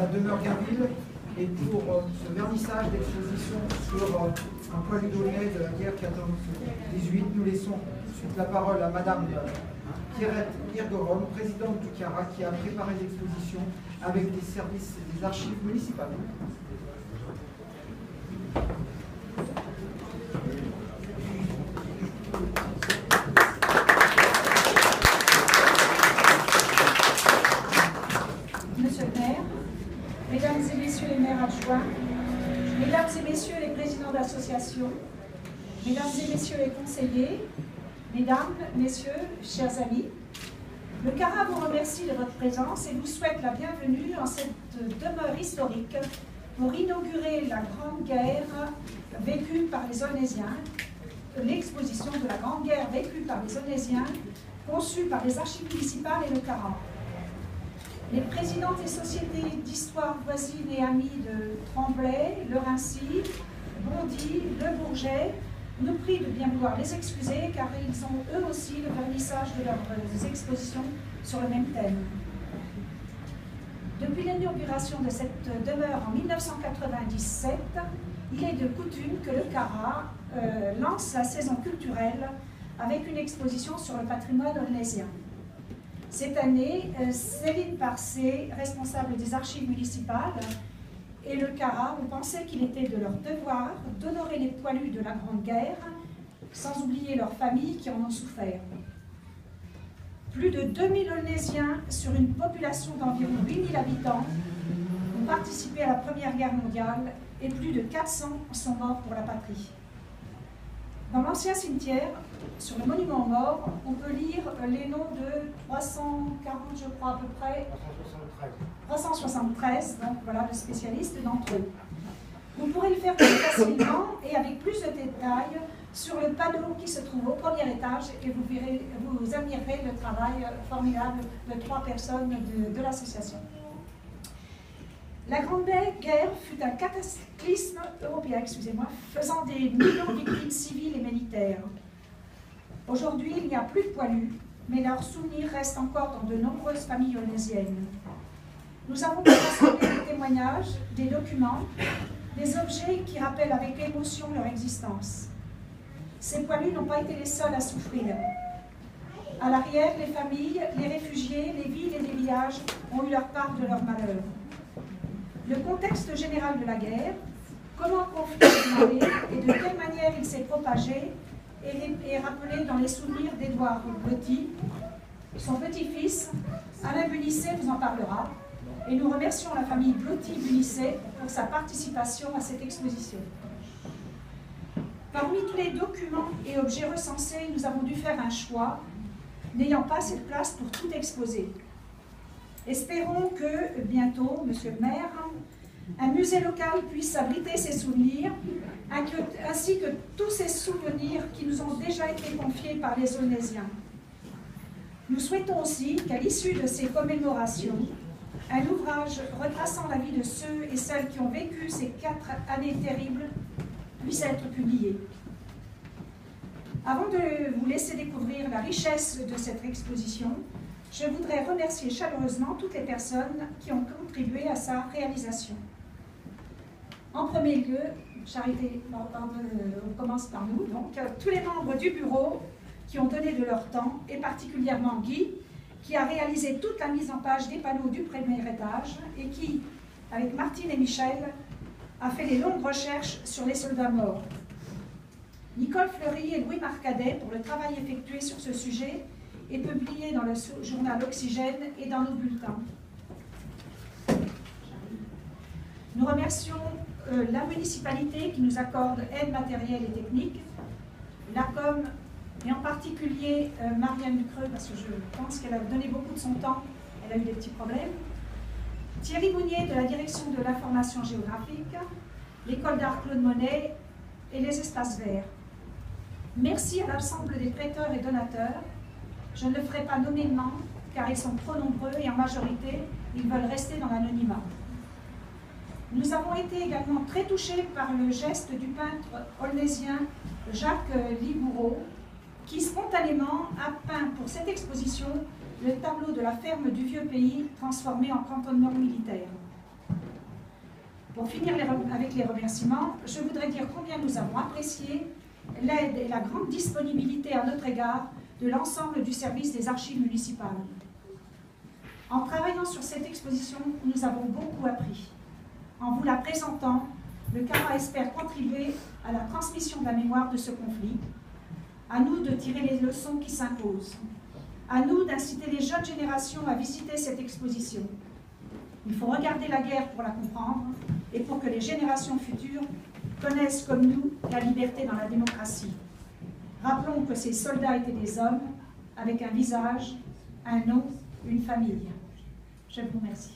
la demeure Gaville. Et pour ce vernissage d'exposition sur un poilu d'Aulnay de la guerre 14-18, nous laissons ensuite la parole à Madame Pierrette Irgoron, présidente du CARA, qui a préparé l'exposition avec les services des archives municipales. Monsieur le maire, mesdames et messieurs les maires adjoints, mesdames et messieurs les présidents d'associations, mesdames et messieurs les conseillers, mesdames, messieurs, chers amis, le CARA vous remercie de votre présence et vous souhaite la bienvenue en cette demeure historique pour inaugurer la Grande Guerre vécue par les Aulnaysiens, l'exposition de la Grande Guerre vécue par les Aulnaysiens, conçue par les archives municipales et le CARA. Les présidents des sociétés d'histoire voisine et amies de Tremblay, Le Rincy, Bondy, Le Bourget nous prient de bien vouloir les excuser car ils ont eux aussi le vernissage de leurs expositions sur le même thème. Depuis l'inauguration de cette demeure en 1997, il est de coutume que le CARA lance la saison culturelle avec une exposition sur le patrimoine aulnaysien. Cette année, Céline Parcé, responsable des archives municipales, et le CARA ont pensé qu'il était de leur devoir d'honorer les poilus de la Grande Guerre, sans oublier leurs familles qui en ont souffert. Plus de 2000 Aulnaysiens sur une population d'environ 8000 habitants ont participé à la Première Guerre mondiale et plus de 400 sont morts pour la patrie. Dans l'ancien cimetière, sur le monument aux morts, on peut lire les noms de 340, je crois à peu près, 373, donc voilà le spécialiste d'entre eux. Vous pourrez le faire plus facilement et avec plus de détails sur le panneau qui se trouve au premier étage et vous admirerez le travail formidable de 3 personnes de l'association. La Grande Guerre fut un cataclysme européen, faisant des millions de victimes civiles et militaires. Aujourd'hui, il n'y a plus de poilus, mais leurs souvenirs restent encore dans de nombreuses familles aulnaysiennes. Nous avons rassemblé des témoignages, des documents, des objets qui rappellent avec émotion leur existence. Ces poilus n'ont pas été les seuls à souffrir. À l'arrière, les familles, les réfugiés, les villes et les villages ont eu leur part de leur malheur. Le contexte général de la guerre, comment le conflit a démarré et de quelle manière il s'est propagé est rappelé dans les souvenirs d'Édouard Blotti. Son petit-fils, Alain Bunisset, vous en parlera, et nous remercions la famille Blotti-Bunisset pour sa participation à cette exposition. Parmi tous les documents et objets recensés, nous avons dû faire un choix, n'ayant pas assez de place pour tout exposer. Espérons que, bientôt, Monsieur le maire, un musée local puisse abriter ses souvenirs, ainsi que tous ces souvenirs qui nous ont déjà été confiés par les Aulnaysiens. Nous souhaitons aussi qu'à l'issue de ces commémorations, un ouvrage retraçant la vie de ceux et celles qui ont vécu ces 4 années terribles puisse être publié. Avant de vous laisser découvrir la richesse de cette exposition, je voudrais remercier chaleureusement toutes les personnes qui ont contribué à sa réalisation. En premier lieu, Charité, on commence par nous, donc tous les membres du bureau qui ont donné de leur temps, et particulièrement Guy, qui a réalisé toute la mise en page des panneaux du premier étage et qui, avec Martine et Michel, a fait les longues recherches sur les soldats morts. Nicole Fleury et Louis Marcadet pour le travail effectué sur ce sujet et publié dans le journal Oxygène et dans nos bulletins. Nous remercions la municipalité qui nous accorde aide matérielle et technique, l'ACOM et en particulier Marianne Ducreux, parce que je pense qu'elle a donné beaucoup de son temps, elle a eu des petits problèmes, Thierry Mounier de la direction de l'information géographique, l'école d'art Claude Monet et les espaces verts. Merci à l'ensemble des prêteurs et donateurs. Je ne le ferai pas nommément car ils sont trop nombreux et en majorité, ils veulent rester dans l'anonymat. Nous avons été également très touchés par le geste du peintre aulnaysien Jacques Libourreau, qui spontanément a peint pour cette exposition le tableau de la ferme du Vieux Pays transformé en cantonnement militaire. Pour finir avec les remerciements, je voudrais dire combien nous avons apprécié l'aide et la grande disponibilité à notre égard de l'ensemble du service des archives municipales. En travaillant sur cette exposition, nous avons beaucoup appris. En vous la présentant, le CARA espère contribuer à la transmission de la mémoire de ce conflit. À nous de tirer les leçons qui s'imposent. À nous d'inciter les jeunes générations à visiter cette exposition. Il faut regarder la guerre pour la comprendre et pour que les générations futures connaissent comme nous la liberté dans la démocratie. Rappelons que ces soldats étaient des hommes avec un visage, un nom, une famille. Je vous remercie.